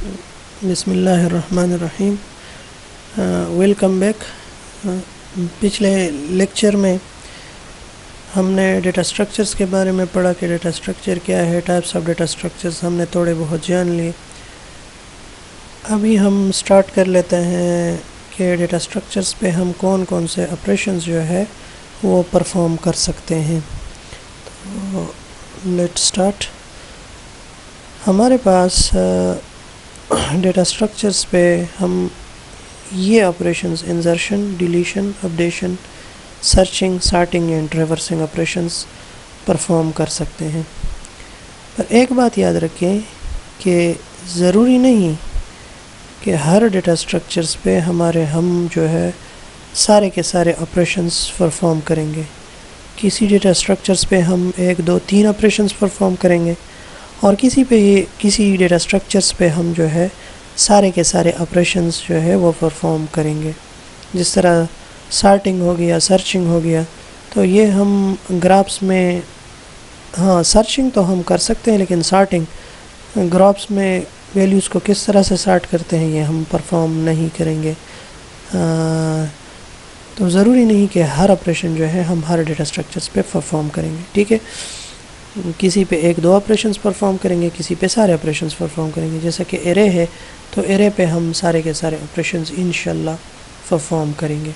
بسم اللہ الرحمن الرحیم. Welcome back. پچھلے لیکچر میں ہم نے ڈیٹا اسٹرکچرز کے بارے میں پڑھا کہ ڈیٹا اسٹرکچر کیا ہے، ٹائپس آف ڈیٹا اسٹرکچرز ہم نے تھوڑے بہت جان لیے. ابھی ہم سٹارٹ کر لیتے ہیں کہ ڈیٹا اسٹرکچرز پہ ہم کون کون سے آپریشنز جو ہے وہ پرفارم کر سکتے ہیں. تو لیٹ سٹارٹ. ہمارے پاس ڈیٹا اسٹرکچرز پہ ہم یہ operations insertion, deletion, updation, searching, sorting and reversing operations perform کر سکتے ہیں. پر ایک بات یاد رکھیں کہ ضروری نہیں کہ ہر ڈیٹا اسٹرکچرز پہ ہم جو ہے سارے کے سارے آپریشنز پرفارم کریں گے. کسی ڈیٹا اسٹرکچرز پہ ہم 1 2 3 آپریشنز پرفارم کریں گے، اور کسی ڈیٹا اسٹرکچرز پہ ہم جو ہے سارے کے سارے آپریشنز جو ہے وہ پرفارم کریں گے. جس طرح سارٹنگ ہو گیا، سرچنگ ہو گیا، تو یہ ہم گرافس میں سرچنگ تو ہم کر سکتے ہیں، لیکن سارٹنگ گرافس میں ویلیوز کو کس طرح سے سارٹ کرتے ہیں یہ ہم پرفارم نہیں کریں گے. تو ضروری نہیں کہ ہر آپریشن جو ہے ہم ہر ڈیٹا اسٹرکچرز پہ پرفارم کریں گے. ٹھیک ہے، کسی پہ 1 2 آپریشنز پرفارم کریں گے، کسی پہ سارے آپریشنز پرفارم کریں گے. جیسا کہ ایرے ہے تو ایرے پہ ہم سارے کے سارے آپریشنز انشاءاللہ پرفارم کریں گے.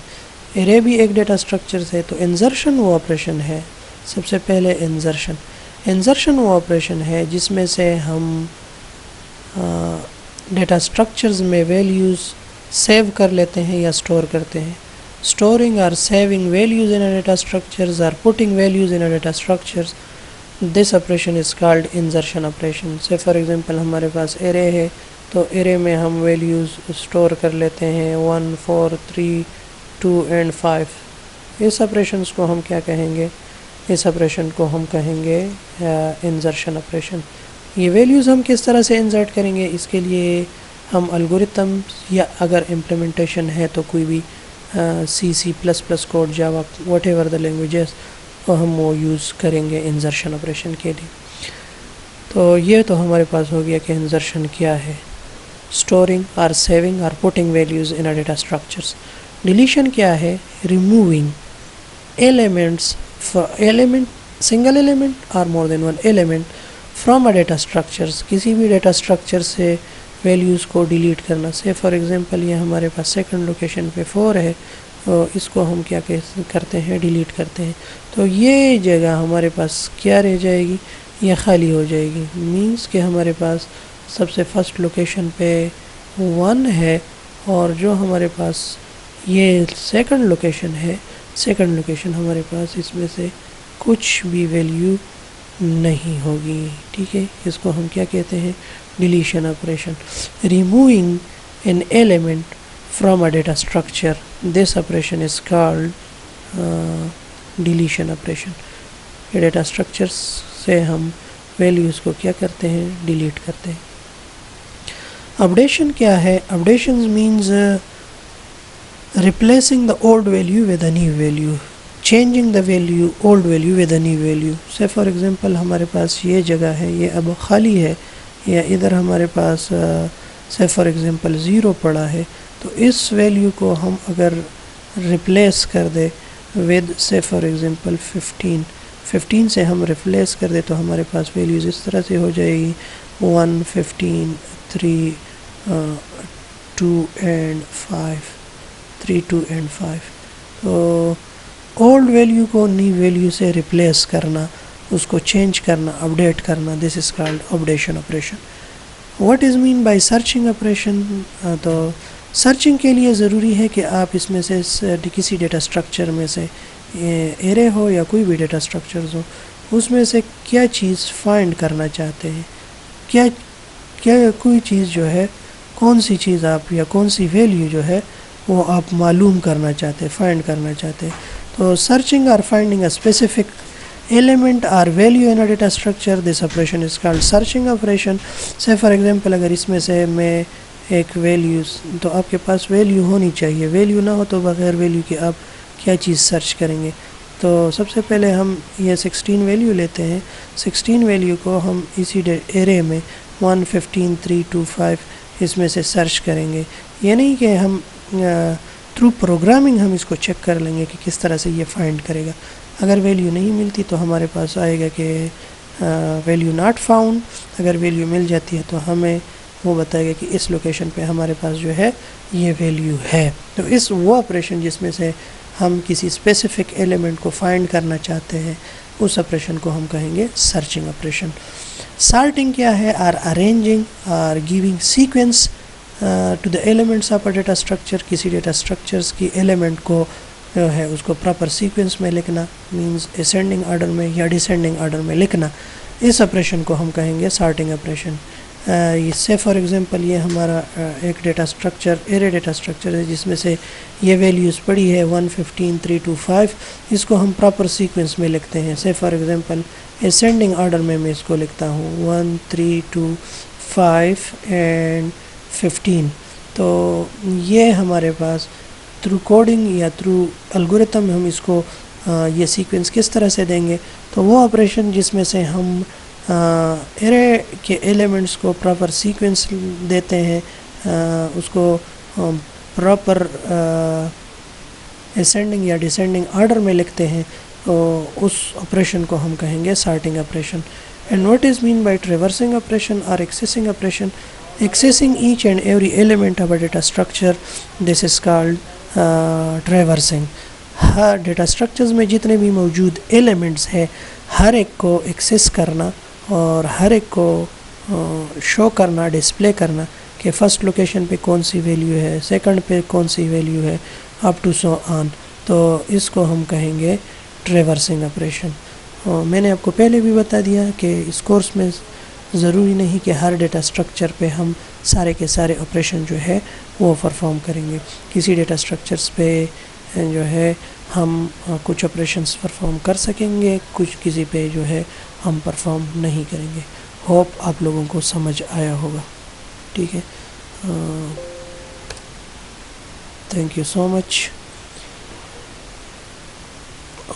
ایرے بھی ایک ڈیٹا اسٹرکچرز ہے. تو انسرشن وہ آپریشن ہے، سب سے پہلے انسرشن وہ آپریشن ہے جس میں سے ہم ڈیٹا اسٹرکچرز میں ویلیوز سیو کر لیتے ہیں یا سٹور کرتے ہیں. Storing or saving values in a data structures or putting values in a data structures, this operation is called insertion operation. Say for example ہمارے پاس array ہے تو array میں ہم values store کر لیتے ہیں 1 4 3 2 and 5. اس operations کو ہم کیا کہیں گے؟ اس operation کو ہم کہیں گے insertion operation. یہ values ہم کس طرح سے insert کریں گے؟ اس کے لیے ہم الگورتھم یا اگر implementation ہے تو کوئی بھی C++ code, Java, whatever the languages, ہم وہ یوز کریں گے انسرشن آپریشن کے لیے. تو یہ تو ہمارے پاس ہو گیا کہ انسرشن کیا ہے، اسٹورنگ اور سیونگ اور putting values in data structures. Deletion کیا ہے؟ ریموونگ ایلیمنٹس، سنگل ایلیمنٹ اور more than one element from a data structures. کسی بھی ڈیٹا اسٹرکچر سے ویلیوز کو ڈیلیٹ کرنا. سے فار ایگزامپل یہ ہمارے پاس سیکنڈ لوکیشن پہ 4 ہے، تو اس کو ہم کیا کرتے ہیں؟ ڈیلیٹ کرتے ہیں. تو یہ جگہ ہمارے پاس کیا رہ جائے گی؟ یہ خالی ہو جائے گی. مینس کہ ہمارے پاس سب سے فرسٹ لوکیشن پہ 1 ہے، اور جو ہمارے پاس یہ سیکنڈ لوکیشن ہے، سیکنڈ لوکیشن ہمارے پاس اس میں سے کچھ بھی ویلیو نہیں ہوگی. ٹھیک ہے، اس کو ہم کیا کہتے ہیں؟ Deletion operation. Removing an element from a data structure, this operation is called deletion operation. یہ ڈیٹا اسٹرکچرز سے ہم ویلیوز کو کیا کرتے ہیں؟ ڈیلیٹ کرتے ہیں. اپڈیشن کیا ہے؟ Updation means replacing the old value with a new value, changing the old value with a new value. say for example ہمارے پاس یہ جگہ ہے، یہ اب خالی ہے، یا ادھر ہمارے پاس say for example 0 پڑا ہے، تو اس ویلیو کو ہم اگر ریپلیس کر دے with say for example 15 سے ہم ریپلیس کر دے تو ہمارے پاس ویلیوز اس طرح سے ہو جائے گی 1 15 3 2 and 5 3 2 and 5. تو اولڈ ویلیو کو نیو ویلیو سے ریپلیس کرنا، اس کو چینج کرنا، اپڈیٹ کرنا، this is called updation operation. What is mean by searching operation? تو سرچنگ کے لیے ضروری ہے کہ آپ اس میں سے کسی ڈیٹا اسٹرکچر میں سے ایرے ہو یا کوئی بھی ڈیٹا اسٹرکچرز ہو، اس میں سے کیا چیز فائنڈ کرنا چاہتے ہیں، کیا کوئی چیز جو ہے، کون سی چیز آپ یا کون سی ویلیو جو ہے وہ آپ معلوم کرنا چاہتے ہیں، فائنڈ کرنا چاہتے ہیں. تو searching or finding a specific element or value in a data structure, this operation is called searching operation. say for example اگر اس میں سے میں ایک ویلیوز، تو آپ کے پاس ویلیو ہونی چاہیے، ویلیو نہ ہو تو بغیر ویلیو کے آپ کیا چیز سرچ کریں گے؟ تو سب سے پہلے ہم یہ 16 ویلیو لیتے ہیں. 16 ویلیو کو ہم اسی ایرے میں 1 15 3 2 5 اس میں سے سرچ کریں گے. یہ نہیں کہ ہم تھرو پروگرامنگ ہم اس کو چیک کر لیں گے کہ کس طرح سے یہ فائنڈ کرے گا. اگر ویلیو نہیں ملتی تو ہمارے پاس آئے گا کہ ویلیو ناٹ فاؤنڈ. اگر ویلیو مل جاتی ہے تو ہمیں وہ بتائے گا کہ اس لوکیشن پہ ہمارے پاس جو ہے یہ ویلیو ہے. تو اس وہ آپریشن جس میں سے ہم کسی اسپیسیفک ایلیمنٹ کو فائنڈ کرنا چاہتے ہیں اس آپریشن کو ہم کہیں گے سرچنگ آپریشن. سارٹنگ کیا ہے؟ Or arranging or giving sequence to the elements of a data structure. کسی ڈیٹا اسٹرکچرس کی ایلیمنٹ کو جو ہے اس کو پراپر سیکوینس میں لکھنا، مینز اسینڈنگ آرڈر میں یا ڈسینڈنگ آرڈر میں لکھنا. اس آپریشن کو ہم کہیں گے سارٹنگ آپریشن. اس سے فار ایگزامپل یہ ہمارا ایک data structure array data structure ہے جس میں سے یہ ویلیوز پڑی ہے 1 15 3 2 5. اس کو ہم پراپر سیکوینس میں لکھتے ہیں. سے فار ایگزامپل اسینڈنگ آرڈر میں اس کو لکھتا ہوں 1 3 2 5 اینڈ 15. تو یہ ہمارے پاس تھرو کوڈنگ یا تھرو الگوریتم ہم اس کو یہ سیکوینس کس طرح سے دیں گے. تو وہ آپریشن جس میں سے ہم ایرے کے ایلیمنٹس کو پراپر سیکوینس دیتے ہیں، اس کو پراپر اسینڈنگ یا ڈسینڈنگ آرڈر میں لکھتے ہیں، تو اس آپریشن کو ہم کہیں گے sorting operation. And what is mean by traversing operation اور accessing operation? Accessing each and every element of a data structure, this is called traversing. ہر ڈیٹا اسٹرکچرز میں جتنے بھی موجود ایلیمنٹس ہیں ہر ایک کو ایکسیس کرنا اور ہر ایک کو شو کرنا، ڈسپلے کرنا کہ فرسٹ لوکیشن پہ کون سی ویلیو ہے، سیکنڈ پہ کون سی ویلیو ہے، اپ ٹو سو آن. تو اس کو ہم کہیں گے ٹریورسنگ آپریشن. میں نے آپ کو پہلے بھی بتا دیا کہ اس کورس میں ضروری نہیں کہ ہر ڈیٹا اسٹرکچر پہ ہم سارے کے سارے آپریشن جو ہے وہ پرفارم کریں گے. کسی ڈیٹا اسٹرکچرس پہ جو ہے ہم کچھ آپریشنس پرفارم کر سکیں گے، کچھ کسی پہ جو ہے ہم پرفارم نہیں کریں گے. ہوپ آپ لوگوں کو سمجھ آیا ہوگا. ٹھیک ہے، تھینک یو سو مچ.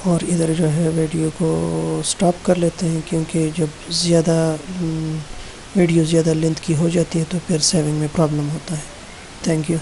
اور ادھر جو ہے ویڈیو کو سٹاپ کر لیتے ہیں کیونکہ جب زیادہ ویڈیو زیادہ لینتھ کی ہو جاتی ہے تو پھر سیونگ میں پرابلم ہوتا ہے. Thank you.